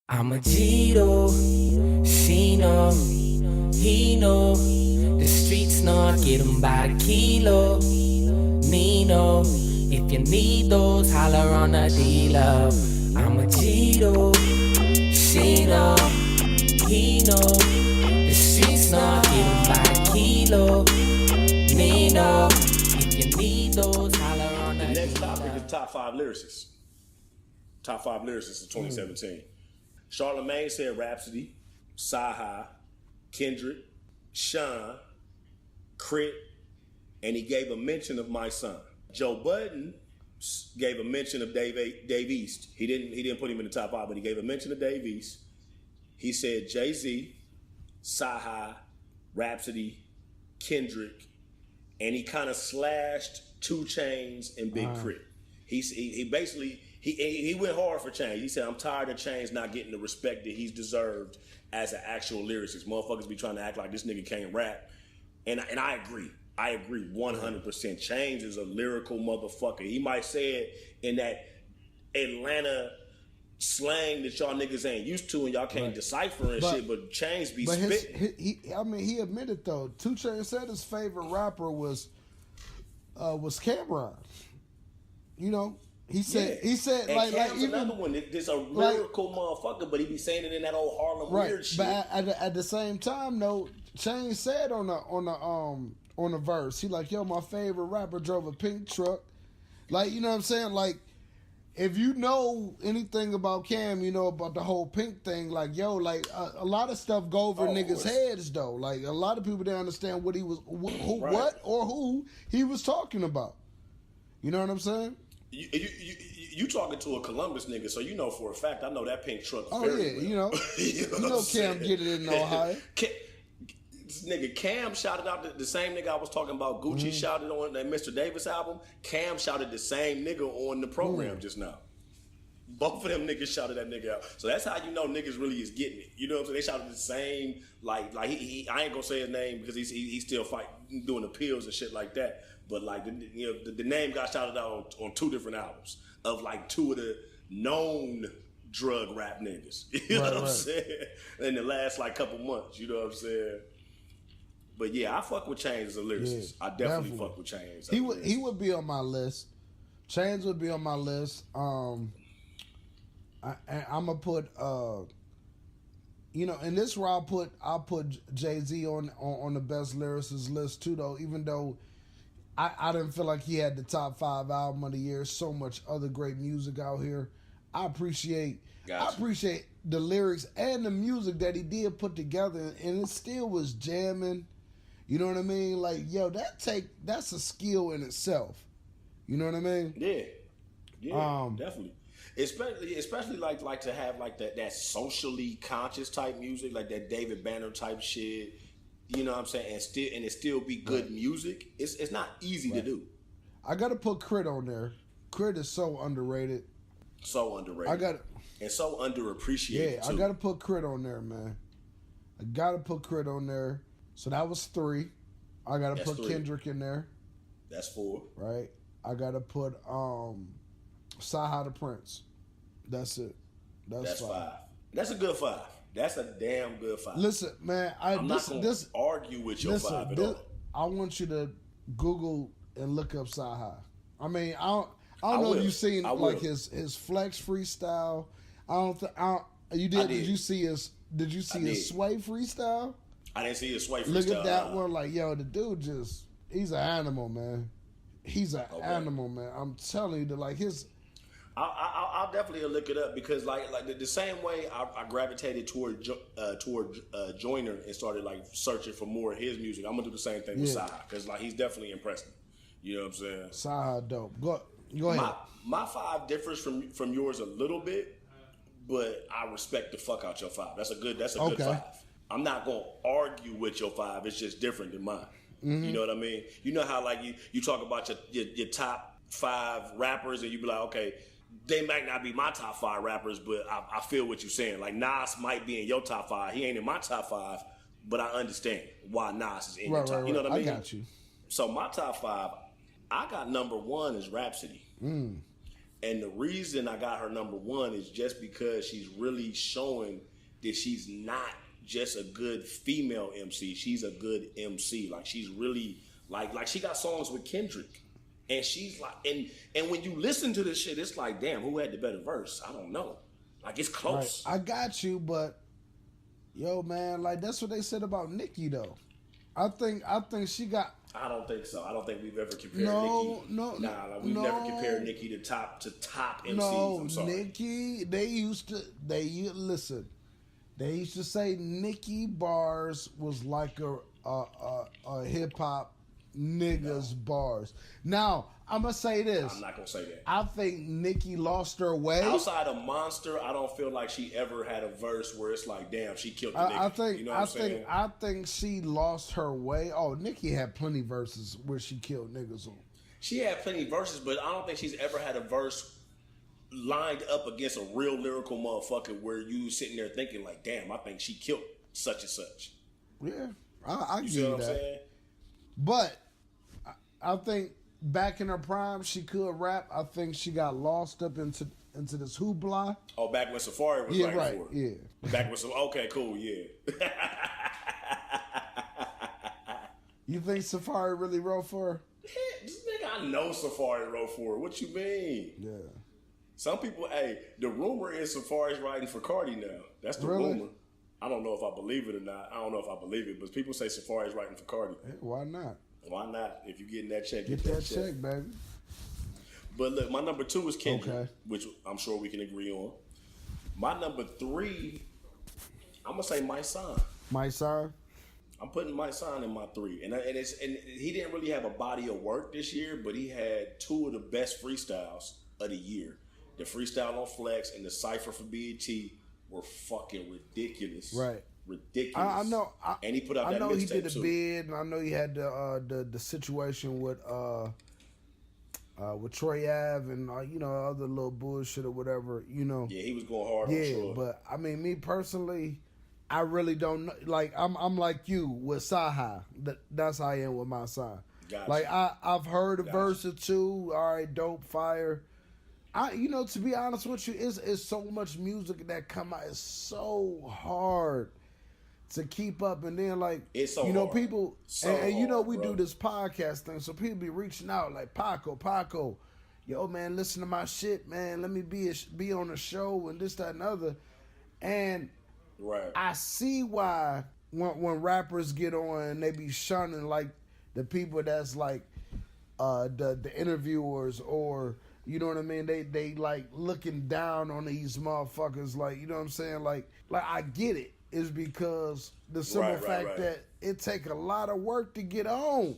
I'm a Gito, she know, he know. The streets know, get 'em by the kilo. Nino, if you need those, holler on the dealer. I'm a Gito, she know, he know. The streets know, get 'em by the kilo. Nino, if you need those, holler on the The next dealer. topic is top 5 lyricists. Top 5 lyricists of 2017. Charlamagne said Rhapsody, Saha, Kendrick, Sean, Crit, and he gave a mention of my son. Joe Budden gave a mention of Dave East. He didn't put him in the top 5, but he gave a mention of Dave East. He said Jay-Z, Saha, Rhapsody, Kendrick, and he kind of slashed 2 Chainz and Big Crit. He basically he went hard for Chainz. He said, I'm tired of Chainz not getting the respect that he's deserved as an actual lyricist. Motherfuckers be trying to act like this nigga can't rap. And I agree. I agree 100%. Chainz is a lyrical motherfucker. He might say it in that Atlanta slang that y'all niggas ain't used to and y'all can't decipher and shit, but Chainz be spitting. He admitted though, 2 Chainz said his favorite rapper was Cameron. You know, he said and like Cam's even another one. There's a lyrical motherfucker, but he be saying it in that old Harlem weird shit. But at the same time though, Chainz said on the verse, he like, yo, my favorite rapper drove a pink truck. Like, you know what I'm saying? Like, if you know anything about Cam, you know about the whole pink thing. Like, yo, like a lot of stuff go over niggas' heads though. Like, a lot of people didn't understand what he was, who he was talking about. You know what I'm saying? You talking to a Columbus nigga, so you know for a fact. I know that pink truck. Oh very yeah, well. you know Cam get it in Ohio. This nigga Cam shouted out the same nigga I was talking about. Gucci shouted on that Mr. Davis album. Cam shouted the same nigga on the program just now. Both of them niggas shouted that nigga out. So that's how you know niggas really is getting it. You know what I'm saying? They shouted the same, like he I ain't gonna say his name because he's still fighting, doing appeals and shit like that. But like the name got shouted out on 2 different albums of like 2 of the known drug rap niggas. You know what I'm saying? In the last like couple months. You know what I'm saying? But yeah, I fuck with Chainz as a lyricist. Yeah, I definitely fuck with Chainz. He would be on my list. Chainz would be on my list. I'm gonna put in this round I'll put Jay-Z on the best lyricists list too though, even though I didn't feel like he had the top 5 album of the year. So much other great music out here. I appreciate the lyrics and the music that he did put together, and it still was jamming. You know what I mean? Like, yo, that's a skill in itself. You know what I mean? Yeah, definitely. Especially like to have like that socially conscious type music, like that David Banner type shit. You know what I'm saying? And it still be good music. It's not easy to do. I gotta put Crit on there. Crit is so underrated. So underrated. And so underappreciated. Yeah, I gotta put Crit on there, man. I gotta put Crit on there. So that was 3. I gotta put 3. Kendrick in there. That's 4. Right. I gotta put Saha the Prince. That's it. That's 5. That's a good 5. That's a damn good 5. Listen, man, I'm not gonna argue with your 5 at all. I want you to Google and look up Saha. I mean, I don't know if you've seen like his Flex freestyle. Did you see his Sway freestyle? I didn't see his Sway freestyle. Look at that one, like, yo, the dude he's an animal, man. He's an animal, man. I'm telling you, like his. I'll definitely look it up because like the same way I gravitated toward Joyner and started like searching for more of his music. I'm gonna do the same thing with Saha because like he's definitely impressed me. You know what I'm saying? Saha dope. Go ahead. My 5 differs from yours a little bit, but I respect the fuck out your 5. That's a good 5. I'm not gonna argue with your 5. It's just different than mine. You know what I mean? You know how like you talk about your top 5 rappers and you be like, okay, they might not be my top 5 rappers, but I feel what you're saying. Like Nas might be in your top 5. He ain't in my top 5, but I understand why Nas is in your top. You know what I mean? I got you. So my top 5, I got number 1 is Rhapsody. And the reason I got her number one is just because she's really showing that she's not just a good female MC. She's a good MC. Like she's really like she got songs with Kendrick. And she's like, and when you listen to this shit, it's like, damn, who had the better verse? I don't know. Like it's close. Right. I got you, but yo, man, like that's what they said about Nicki though. I think she got. I don't think so. I don't think we've ever compared Nicki. We've never compared Nicki to top MCs. No, I'm sorry. Nicki. They used to say Nicki bars was like a hip hop niggas bars. Now I'm gonna say this. I'm not gonna say that. I think Nicki lost her way. Outside of Monster, I don't feel like she ever had a verse where it's like, damn, she killed the nigga. You know what I'm saying? I think she lost her way. Oh, Nicki had plenty verses where she killed niggas on. She had plenty verses, but I don't think she's ever had a verse lined up against a real lyrical motherfucker where you sitting there thinking like, damn, I think she killed such and such. Yeah, I You give see you what I'm that. saying? But I think back in her prime, she could rap. I think she got lost up into this hoopla. Oh, back when Safari was Yeah, writing right. for her. Yeah. Back when okay, cool, yeah. You think Safari really wrote for her? This nigga, I know Safari wrote for her. What you mean? Yeah. Some people, the rumor is Safari's writing for Cardi now. That's the Really? rumor. I don't know if I believe it or not. I don't know if I believe it, but people say Safari's writing for Cardi. Hey, why not? Why not? If you're getting that check, Get that check, baby. But look, my number 2 is Kendrick, Okay. which I'm sure we can agree on. My number 3, I'm gonna say My Son. My son. I'm putting My Son in my 3, and he didn't really have a body of work this year, but he had 2 of the best freestyles of the year. The freestyle on Flex and the cipher for BET were fucking ridiculous. Right. Ridiculous. I know. And he put out that I know he did mixtape a too. bid, and I know he had the situation with Troy Ave and other little bullshit or whatever. Yeah, he was going hard on Troy. But I mean, me personally, I really don't know. Like I'm like you with Saha. That's how I am with my son. Gotcha. Like I've heard a verse or two. All right, dope, fire. To be honest with you, it's so much music that come out. It's so hard to keep up, and then it's so hard. People, so and hard, we bro. do this podcast thing, so people be reaching out like Paco, yo man, listen to my shit, man. Let me be on the show and this, that, and other. And right. I see why when rappers get on and they be shunning like the people that's like the interviewers, or you know what I mean, they like looking down on these motherfuckers, like, you know what I'm saying, like I get it. Is because the simple fact that it take a lot of work to get on,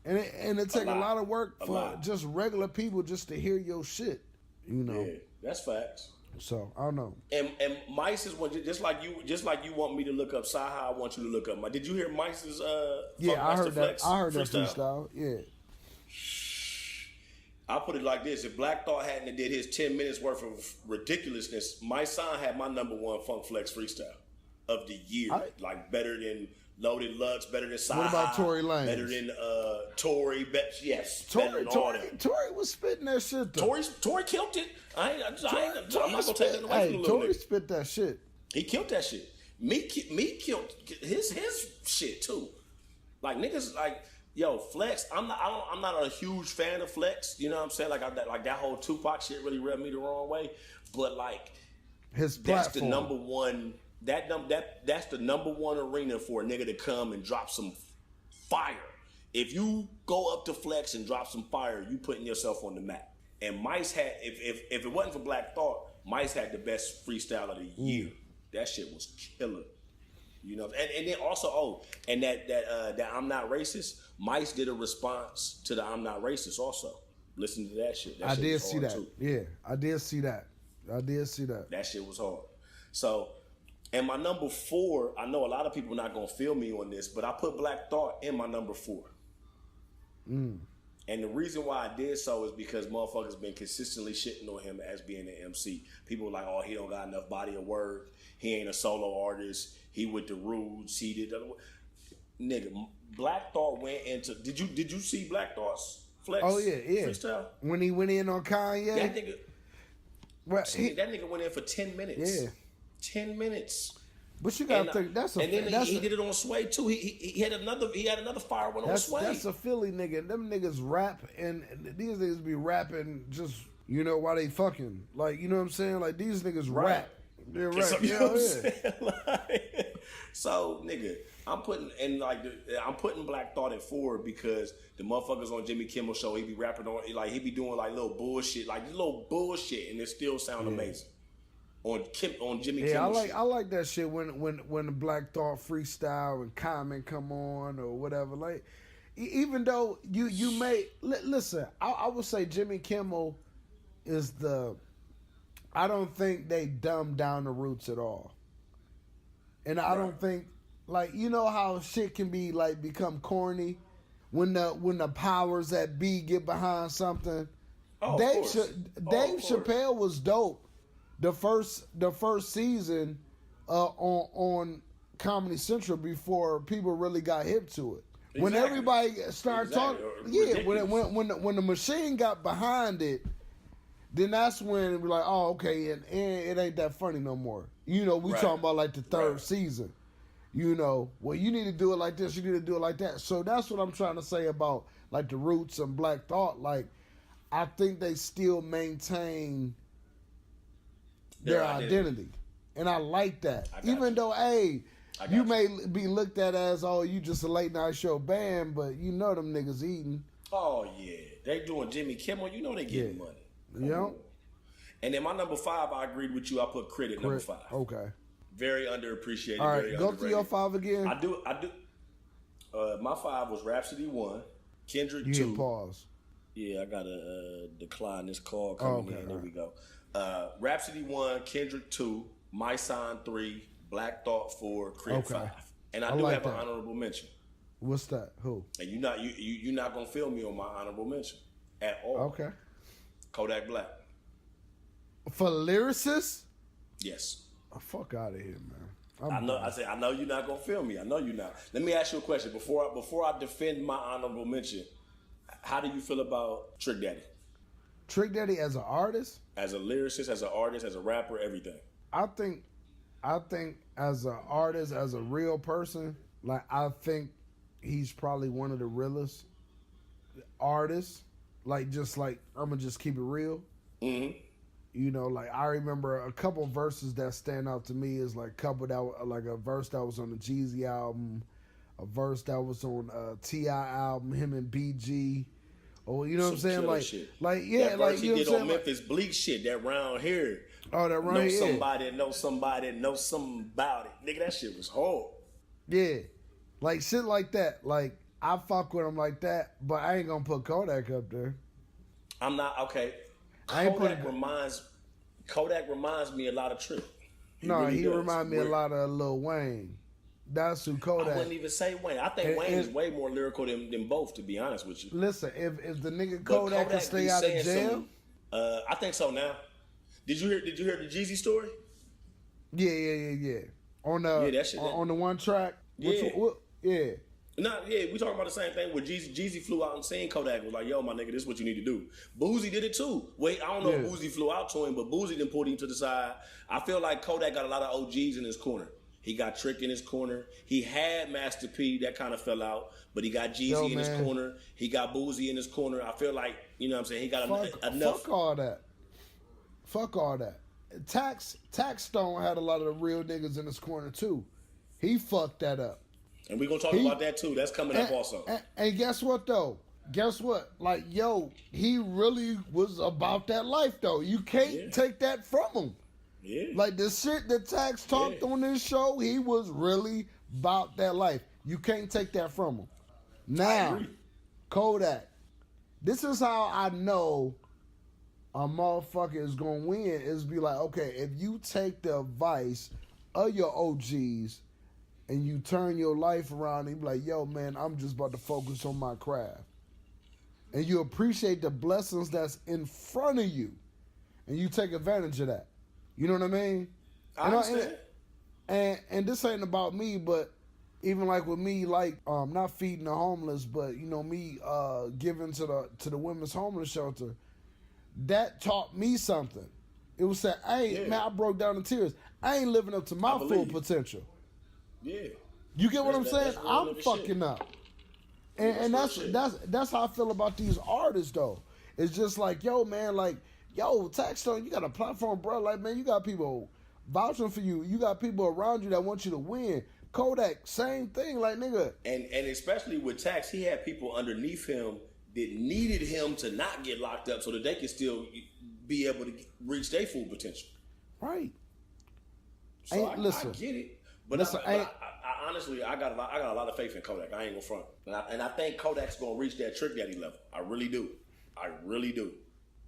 and it take a lot of work for just regular people just to hear your shit, Yeah, that's facts. So I don't know. And Mice is one, just like you want me to look up Saha. I want you to look up my. Did you hear Mice's? I heard Flex that. I heard freestyle? that freestyle. Yeah. I'll put it like this: if Black Thought hadn't did his 10 minutes worth of ridiculousness, my son had my number 1 Funk Flex freestyle of the year. Like better than Loaded Lux, better than Saha. What about Tory Lanez? Better than Tory. Yes, Tory was spitting that shit though. Tory killed it. I'm not gonna take that away from the little Tory nigga. spit that shit. He killed that shit. Me killed his shit too. Like niggas like. Yo, Flex, I'm not a huge fan of Flex. You know what I'm saying? Like that whole Tupac shit really rubbed me the wrong way. But like, his that's platform. the number one. That's the number one arena for a nigga to come and drop some fire. If you go up to Flex and drop some fire, you putting yourself on the map. And Mice had, if it wasn't for Black Thought, Mice had the best freestyle of the year. That shit was killer. You know, and then also, that I'm Not Racist, Mice did a response to the I'm Not Racist also. Listen to that shit. That I shit did was see hard that. too. Yeah, I did see that. That shit was hard. So, and my number 4, I know a lot of people not gonna feel me on this, but I put Black Thought in my number 4. And the reason why I did so is because motherfuckers been consistently shitting on him as being an MC. People were like, oh, he don't got enough body of work. He ain't a solo artist. He with the Rudes. He did. Nigga, Black Thought went into. Did you see Black Thought's Flex. Oh yeah. Freestyle. When he went in on Kanye. That nigga. Well, that nigga went in for 10 minutes. Yeah. 10 minutes. But you gotta think and then he did it on Sway too. He had another fire one on Sway. That's a Philly nigga. Them niggas rap and these niggas be rapping just while they fucking, like, you know what I'm saying? Like, these niggas rap. They're rap. So, you know what I'm saying? Like, so nigga, I'm putting Black Thought at 4 because the motherfuckers on Jimmy Kimmel show, he be rapping on, like, he be doing like little bullshit, and it still sound amazing. On Jimmy Kimmel. I like that shit when the Black Thought freestyle and Common come on or whatever. Like, even though you may listen, I would say Jimmy Kimmel is I don't think they dumb down the Roots at all, and I don't think, like, you know how shit can be like become corny when the powers that be get behind something. Oh, Dave of course. Chappelle was dope. The first season on Comedy Central before people really got hip to it. Exactly. When everybody started talking, when the machine got behind it, then that's when it was like, oh, okay, and it ain't that funny no more. We talking about like the third season. Well, you need to do it like this, you need to do it like that. So that's what I'm trying to say about like the Roots and Black Thought. Like, I think they still maintain their identity. And I like that. Even though, you may be looked at as, oh, you just a late night show band, but them niggas eating. Oh, yeah. They doing Jimmy Kimmel. You know they getting money. Yeah. And then my number 5, I agreed with you. I put Crit at number 5. Okay. Very underappreciated. All right, very go underrated. to your 5 again. I do. My 5 was Rhapsody 1, Kendrick 2. You hit pause. Yeah, I gotta decline this call coming in. There we go. Rhapsody 1, Kendrick 2, My Sign 3, Black Thought 4, Crit 5. And I do like have that. an honorable mention. What's that? Who? And you're not gonna feel me on my honorable mention at all. Okay. Kodak Black. For lyricists? Yes. Oh, fuck out of here, man. I know you're not gonna feel me. I know you're not. Let me ask you a question before I defend my honorable mention. How do you feel about Trick Daddy? Trick Daddy as an artist? As a lyricist, as an artist, as a rapper, everything. I think as an artist, as a real person, like, I think he's probably one of the realest artists. Like, just like, I'm gonna just keep it real. Mm-hmm. Like, I remember a couple verses that stand out to me is like a verse that was on the Jeezy album, a verse that was on T.I. album, him and BG. Oh, you know what I'm saying? Like, shit. Like, yeah, that like, verse you know he what did I'm on saying? Memphis Bleak shit, that round here. Oh, that round here. Know somebody about it. Nigga, that shit was hard. Yeah. Like, shit like that. Like, I fuck with him like that, but I ain't gonna put Kodak up there. I'm not, okay. Kodak reminds me a lot of Trick. He reminds me a lot of Lil Wayne. That's who Kodak. I wouldn't even say Wayne. I think Wayne is way more lyrical than both, to be honest with you. Listen, if the nigga Kodak can stay out of jail, I think so now. Did you hear the Jeezy story? Yeah. On the one track. Yeah. We talking about the same thing where Jeezy flew out and seen Kodak was like, yo, my nigga, this is what you need to do. Boozy did it too. Wait, I don't know if Boozy flew out to him, but Boozy then pulled him to the side. I feel like Kodak got a lot of OGs in his corner. He got Trick in his corner. He had Master P, that kind of fell out, but he got Jeezy in his corner. He got Boozy in his corner. I feel like, you know what I'm saying, he got enough. Fuck all that. Tax Stone had a lot of the real niggas in his corner too. He fucked that up. And we're going to talk about that too. That's coming up also. And guess what though? Like, yo, he really was about that life though. You can't take that from him. Yeah. Like, the shit that Tax talked on this show, he was really about that life. You can't take that from him. Now, Kodak. This is how I know a motherfucker is going to win, is be like, okay, if you take the advice of your OGs and you turn your life around and be like, yo, man, I'm just about to focus on my craft. And you appreciate the blessings that's in front of you. And you take advantage of that. You know what I mean? I understand. And this ain't about me, but even like with me, like not feeding the homeless, but you know me giving to the women's homeless shelter, that taught me something. It was saying, hey man, I broke down in tears. I ain't living up to my full potential. Yeah. You get what I'm saying? I'm fucking up. And that's how I feel about these artists though. It's just like, yo, man, like, yo, Taxstone, you got a platform, bro. Like, man, you got people vouching for you. You got people around you that want you to win. Kodak, same thing, like, nigga. And especially with Tax, he had people underneath him that needed him to not get locked up so that they could still be able to reach their full potential. Right. So I get it. But listen, I honestly, I got a lot of faith in Kodak. I ain't gonna front. And I think Kodak's gonna reach that Trick Daddy level. I really do.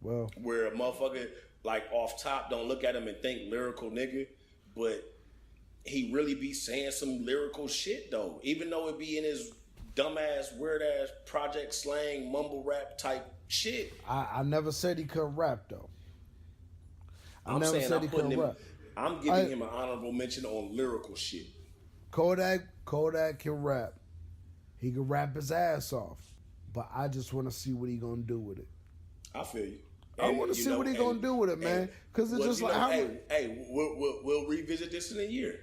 Well, where a motherfucker, like, off top don't look at him and think lyrical nigga, but he really be saying some lyrical shit though. Even though it be in his dumbass, weird ass project slang, mumble rap type shit. I never said he couldn't rap though. I'm giving him an honorable mention on lyrical shit. Kodak can rap. He can rap his ass off. But I just want to see what he gonna do with it. I feel you. I want to see what he gonna do with it, man. Because it's just like, we'll revisit this in a year.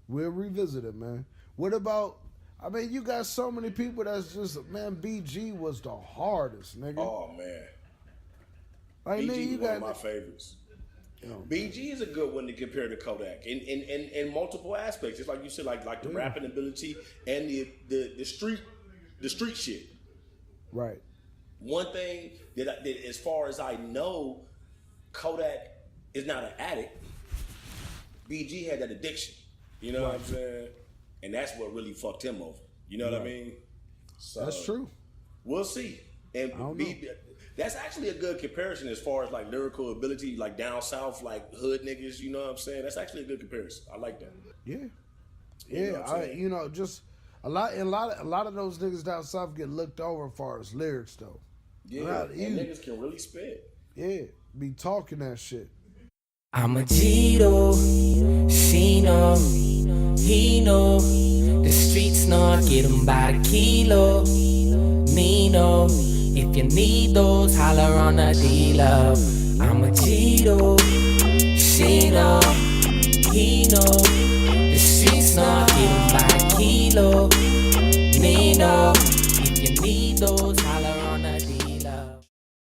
We'll revisit it, man. What about? I mean, you got so many people that's just, man. BG was the hardest, nigga. Oh man, like, BG nigga, is one of my favorites. BG is a good one to compare to Kodak in multiple aspects. It's like you said, like the rapping ability and the street shit. Right. One thing that as far as I know, Kodak is not an addict. BG had that addiction. You know what I'm saying? And that's what really fucked him over. You know what I mean? So, that's true. We'll see. And that's actually a good comparison as far as like lyrical ability, like down south, like hood niggas. You know what I'm saying? That's actually a good comparison. I like that. Yeah. You know just a lot of those niggas down south get looked over as far as lyrics though. Yeah, and niggas can really spit. Yeah, be talking that shit. I'm a Gito, she know, he know, the streets know, get 'em by the kilo, Nino, if you need those, holler on a D-Love. I'm a Gito, she know, he know, the streets know, get 'em by the kilo, Nino, if you need those, holler